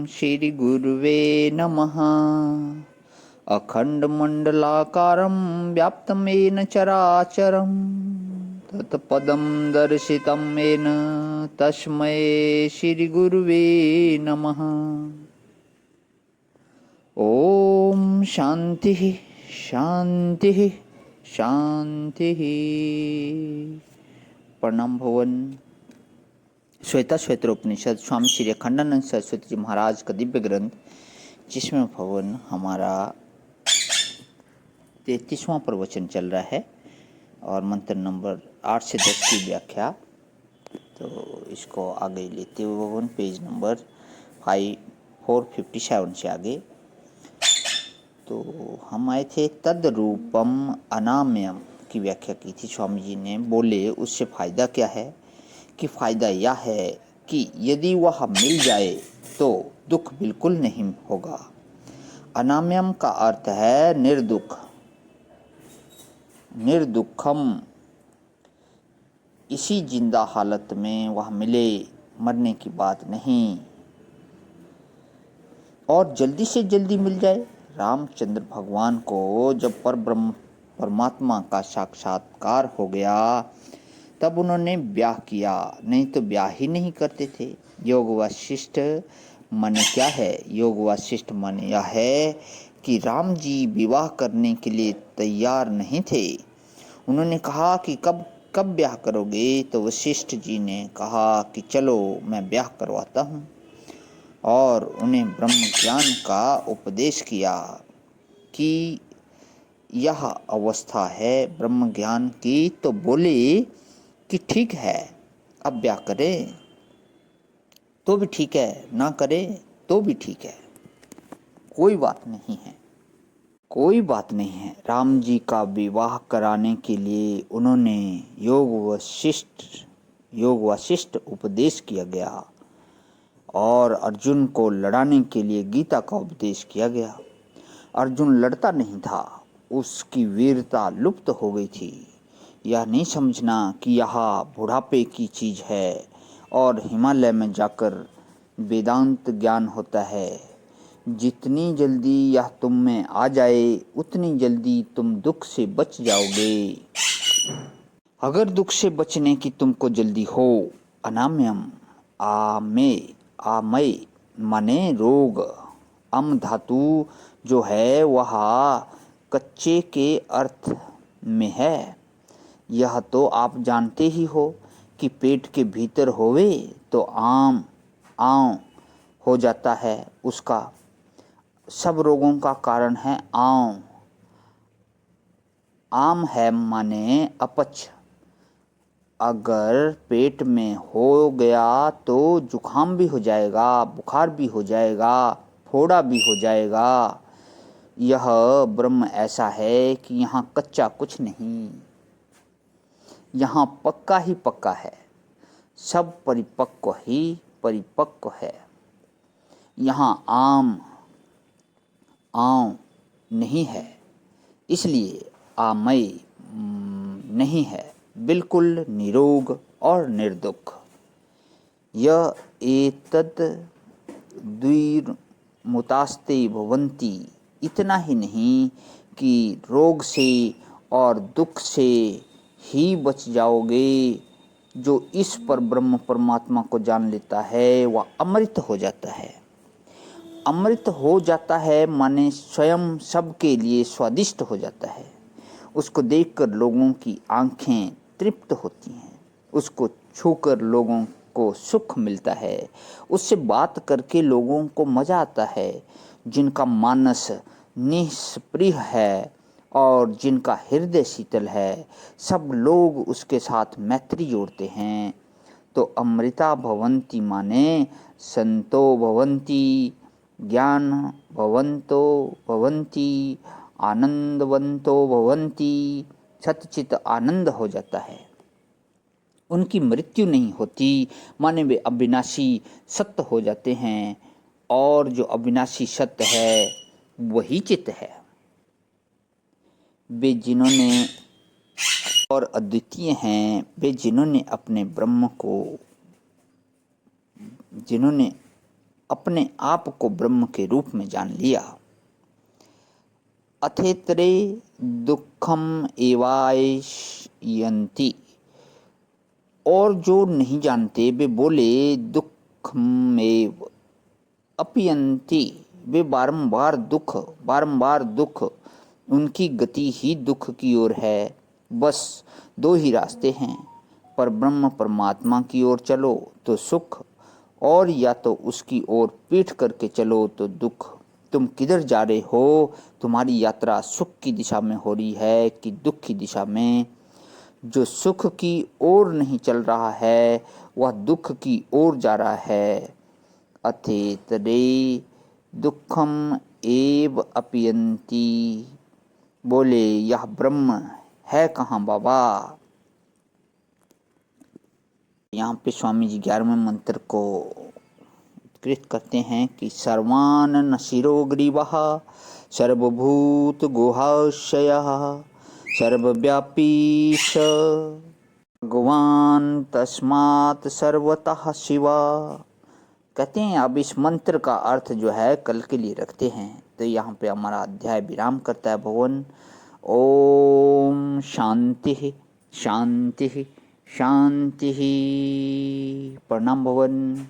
श्रीगुरुवे नमः। अखण्डमण्डलाकारं व्याप्तं येन चराचरं तत्पदं दर्शितं येन तस्मै श्रीगुरुवे नमः। ओम शांति शांति शांति। प्रणाम भवन। श्वेता श्वेतरोपनिषद स्वामी श्री अखंडानंद सरस्वती जी महाराज का दिव्य ग्रंथ, जिसमें भवन हमारा 33वां प्रवचन चल रहा है और मंत्र नंबर 8 से 10 की व्याख्या। तो इसको आगे लेते हुए भवन पेज नंबर 457 से आगे। तो हम आए थे तद रूपम अनाम्यम की व्याख्या की थी। स्वामी जी ने बोले उससे फ़ायदा क्या है कि फ़ायदा यह है कि यदि वह मिल जाए तो दुख बिल्कुल नहीं होगा। अनाम्यम का अर्थ है निर्दुख, निर्दुखम। इसी जिंदा हालत में वह मिले, मरने की बात नहीं, और जल्दी से जल्दी मिल जाए। रामचंद्र भगवान को जब परब्रह्म परमात्मा का साक्षात्कार हो गया तब उन्होंने ब्याह किया, नहीं तो ब्याह ही नहीं करते थे। योग वासिष्ठ माने क्या है? योग वासिष्ठ माने यह है कि राम जी विवाह करने के लिए तैयार नहीं थे। उन्होंने कहा कि कब कब ब्याह करोगे? तो वशिष्ठ जी ने कहा कि चलो मैं ब्याह करवाता हूँ, और उन्हें ब्रह्म ज्ञान का उपदेश किया कि यह अवस्था है ब्रह्म ज्ञान की। तो बोले कि ठीक है, अब ब्याह करें तो भी ठीक है, ना करें तो भी ठीक है, कोई बात नहीं है, कोई बात नहीं है। राम जी का विवाह कराने के लिए उन्होंने योग वशिष्ठ उपदेश किया गया, और अर्जुन को लड़ाने के लिए गीता का उपदेश किया गया। अर्जुन लड़ता नहीं था, उसकी वीरता लुप्त हो गई थी। यह नहीं समझना कि यह बुढ़ापे की चीज है और हिमालय में जाकर वेदांत ज्ञान होता है। जितनी जल्दी यह तुम में आ जाए उतनी जल्दी तुम दुख से बच जाओगे। अगर दुख से बचने की तुमको जल्दी हो, अनाम्यम आमय माने रोग। अम धातु जो है वह कच्चे के अर्थ में है। यह तो आप जानते ही हो कि पेट के भीतर होवे तो आम हो जाता है। उसका सब रोगों का कारण है आम है माने अपच। अगर पेट में हो गया तो जुखाम भी हो जाएगा, बुखार भी हो जाएगा, फोड़ा भी हो जाएगा। यह ब्रह्म ऐसा है कि यहाँ कच्चा कुछ नहीं, यहाँ पक्का ही पक्का है, सब परिपक्व ही परिपक्व है। यहाँ आम नहीं है, इसलिए आमय नहीं है, बिल्कुल निरोग और निर्दुख। यह एतद द्विर्मुतास्ते भवन्ति। इतना ही नहीं कि रोग से और दुख से ही बच जाओगे। जो इस पर ब्रह्म परमात्मा को जान लेता है वह अमृत हो जाता है। अमृत हो जाता है माने स्वयं सबके लिए स्वादिष्ट हो जाता है। उसको देखकर लोगों की आंखें तृप्त होती हैं, उसको छूकर लोगों को सुख मिलता है, उससे बात करके लोगों को मजा आता है। जिनका मानस निष्प्रिय है और जिनका हृदय शीतल है, सब लोग उसके साथ मैत्री जोड़ते हैं। तो अमृता भवन्ति माने संतो भवन्ति, ज्ञान भवन्तो भवन्ति, आनंदवंतो भवन्ति। सतचित आनंद हो जाता है, उनकी मृत्यु नहीं होती, माने वे अविनाशी सत्य हो जाते हैं। और जो अविनाशी सत्य है वही चित्त है। वे जिन्होंने और अद्वितीय हैं, वे जिन्होंने अपने ब्रह्म को, जिन्होंने अपने आप को ब्रह्म के रूप में जान लिया। अथेतरे दुखम एवाययन्ति, और जो नहीं जानते वे बोले दुखमेव अपयन्ति, वे बारंबार दुख, उनकी गति ही दुख की ओर है। बस दो ही रास्ते हैं, पर ब्रह्म परमात्मा की ओर चलो तो सुख, और या तो उसकी ओर पीठ करके चलो तो दुख। तुम किधर जा रहे हो? तुम्हारी यात्रा सुख की दिशा में हो रही है कि दुख की दिशा में? जो सुख की ओर नहीं चल रहा है वह दुख की ओर जा रहा है। अथेतरे दुखम एव अपयन्ति, बोले यह ब्रह्म है कहाँ बाबा? यहाँ पे स्वामी जी 11वें मंत्र को उत्कृष्ट करते हैं कि सर्वान न शिरोग्रीवः सर्वभूत गुहाशयः सर्वव्यापी स भगवान तस्मात् सर्वतः शिवा। कहते हैं अब इस मंत्र का अर्थ जो है कल के लिए रखते हैं। तो यहाँ पे हमारा अध्याय विराम करता है भगवान। ओम शांति शांति शांति। प्रणाम भगवान।